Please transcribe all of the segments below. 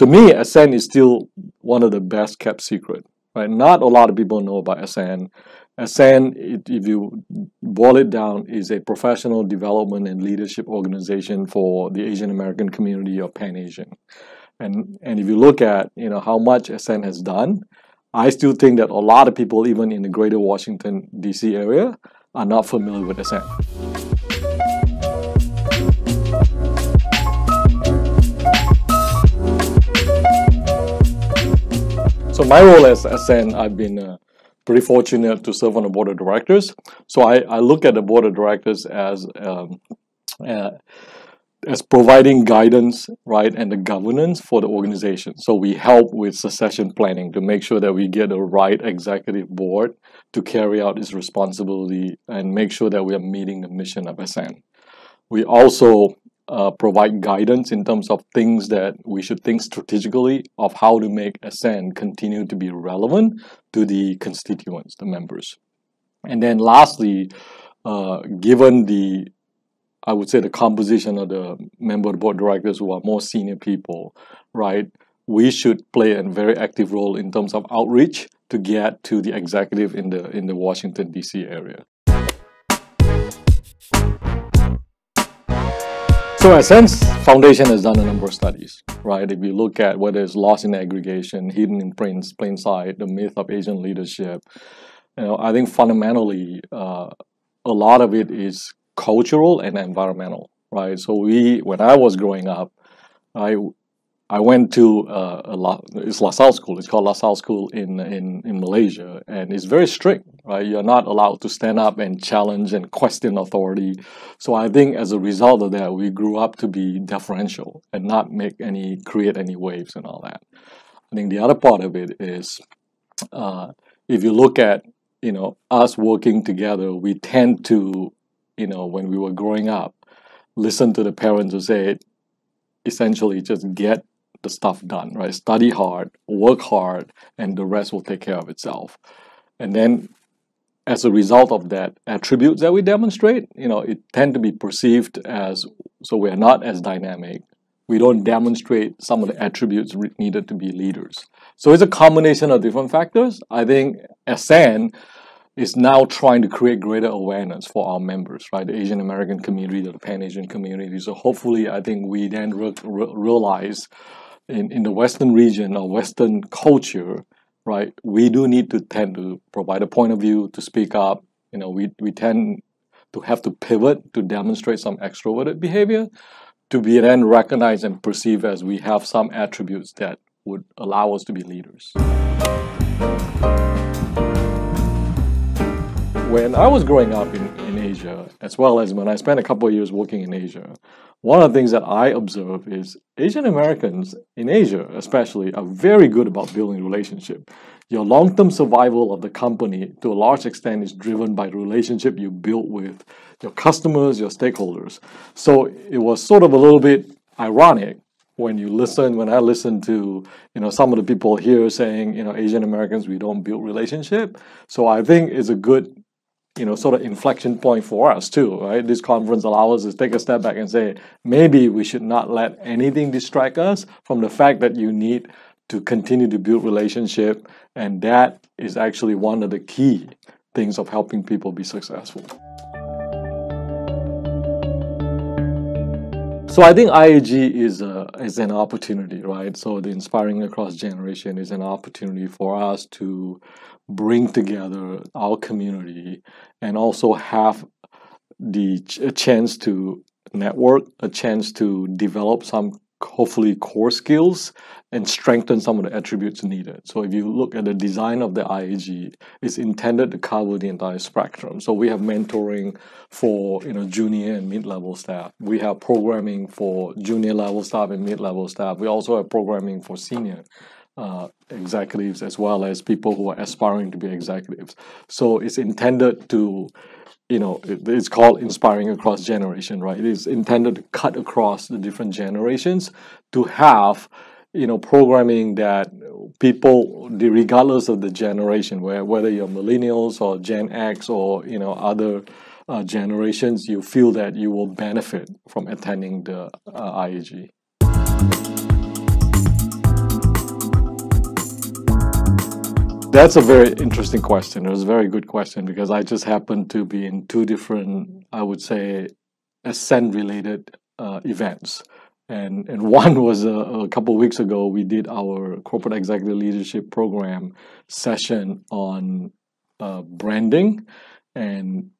to me, Ascend is still one of the best kept secret, right? Not a lot of people know about Ascend. Ascend, if you boil it down, is a professional development and leadership organization for the Asian American community or Pan-Asian. And if you look at how much Ascend has done, I still think that a lot of people, even in the greater Washington, D.C. area, are not familiar with Ascend. So my role as Ascend, I've been pretty fortunate to serve on the board of directors. So I look at the board of directors as providing guidance, right, and the governance for the organization. So we help with succession planning to make sure that we get the right executive board to carry out its responsibility and make sure that we are meeting the mission of Ascend. We also provide guidance in terms of things that we should think strategically of how to make Ascend continue to be relevant to the constituents, the members. And then lastly, given I would say the composition of the member of the board of directors who are more senior people, right? We should play a very active role in terms of outreach to get to the executive in the Washington, D.C. area. So Ascend's foundation has done a number of studies, right? If you look at whether it's lost in aggregation, hidden in plain sight, the myth of Asian leadership, I think fundamentally a lot of it is cultural and environmental, right? So when I was growing up, I went to it's La Salle School. It's called La Salle School in Malaysia, and it's very strict, right? You're not allowed to stand up and challenge and question authority. So I think as a result of that, we grew up to be deferential and not create any waves and all that. I think the other part of it is, if you look at us working together, we tend to when we were growing up, listen to the parents who say, essentially, just get the stuff done, right? Study hard, work hard, and the rest will take care of itself. And then, as a result of that, attributes that we demonstrate, it tend to be perceived as, so we're not as dynamic. We don't demonstrate some of the attributes needed to be leaders. So it's a combination of different factors. I think Ascend is now trying to create greater awareness for our members, right? The Asian American community, the Pan-Asian community. So hopefully, I think we then realize in the Western region or Western culture, right, we do need to tend to provide a point of view, to speak up. We tend to have to pivot to demonstrate some extroverted behavior to be then recognized and perceived as we have some attributes that would allow us to be leaders. When I was growing up in Asia, as well as when I spent a couple of years working in Asia, one of the things that I observe is Asian Americans in Asia especially are very good about building relationships. Your long-term survival of the company to a large extent is driven by the relationship you build with your customers, your stakeholders. So it was sort of a little bit ironic when I listen to some of the people here saying Asian Americans, we don't build relationship. So I think it's a good sort of inflection point for us too, right? This conference allows us to take a step back and say, maybe we should not let anything distract us from the fact that you need to continue to build relationship, and that is actually one of the key things of helping people be successful. So I think IAG is an opportunity, right? So the Inspiring Across Generation is an opportunity for us to bring together our community and also have a chance to network, a chance to develop some hopefully core skills and strengthen some of the attributes needed. So if you look at the design of the IAG, it's intended to cover the entire spectrum. So we have mentoring for junior and mid-level staff. We have programming for junior level staff and mid-level staff. We also have programming for senior executives as well as people who are aspiring to be executives. So it's intended to it's called Inspiring Across Generation, right? It is intended to cut across the different generations to have, programming that people, regardless of the generation, whether you're millennials or Gen X or, other generations, you feel that you will benefit from attending the IAG. That's a very interesting question. It was a very good question because I just happened to be in two different, I would say, ascent related events. And one was a couple of weeks ago, we did our corporate executive leadership program session on branding. And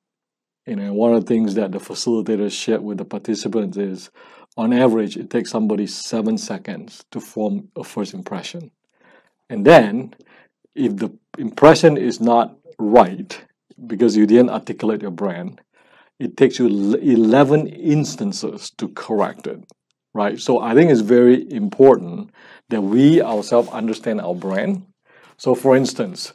one of the things that the facilitators shared with the participants is on average, it takes somebody 7 seconds to form a first impression. And then if the impression is not right because you didn't articulate your brand, it takes you 11 instances to correct it, right? So I think it's very important that we ourselves understand our brand. So for instance,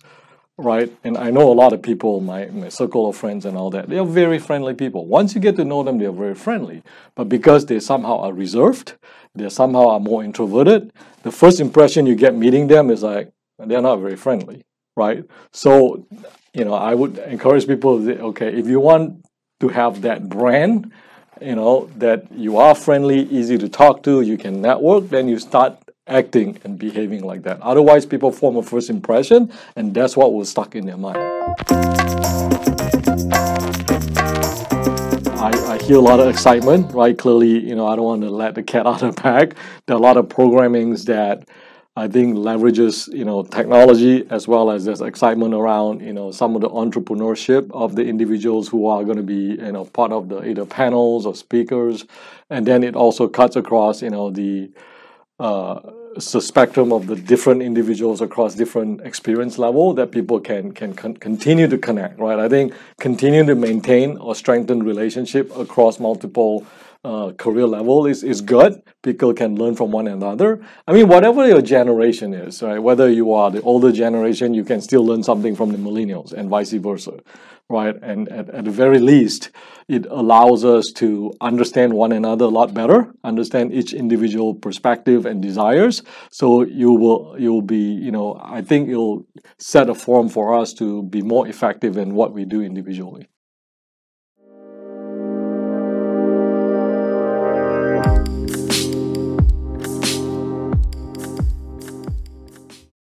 right, and I know a lot of people, my circle of friends and all that, they are very friendly people. Once you get to know them, they're very friendly. But because they somehow are reserved, they somehow are more introverted, the first impression you get meeting them is like, they're not very friendly, right? So, I would encourage people, okay, if you want to have that brand, that you are friendly, easy to talk to, you can network, then you start acting and behaving like that. Otherwise, people form a first impression, and that's what will stuck in their mind. I hear a lot of excitement, right? Clearly, I don't want to let the cat out of the bag. There are a lot of programmings that I think leverages, technology, as well as there's excitement around, some of the entrepreneurship of the individuals who are going to be, part of the either panels or speakers. And then it also cuts across, the spectrum of the different individuals across different experience level that people can continue to connect, right? I think continue to maintain or strengthen relationship across multiple career level is good. People can learn from one another. I mean, whatever your generation is, right? Whether you are the older generation, you can still learn something from the millennials and vice versa, right? And at the very least, it allows us to understand one another a lot better, understand each individual perspective and desires. So you'll be, I think it'll set a form for us to be more effective in what we do individually.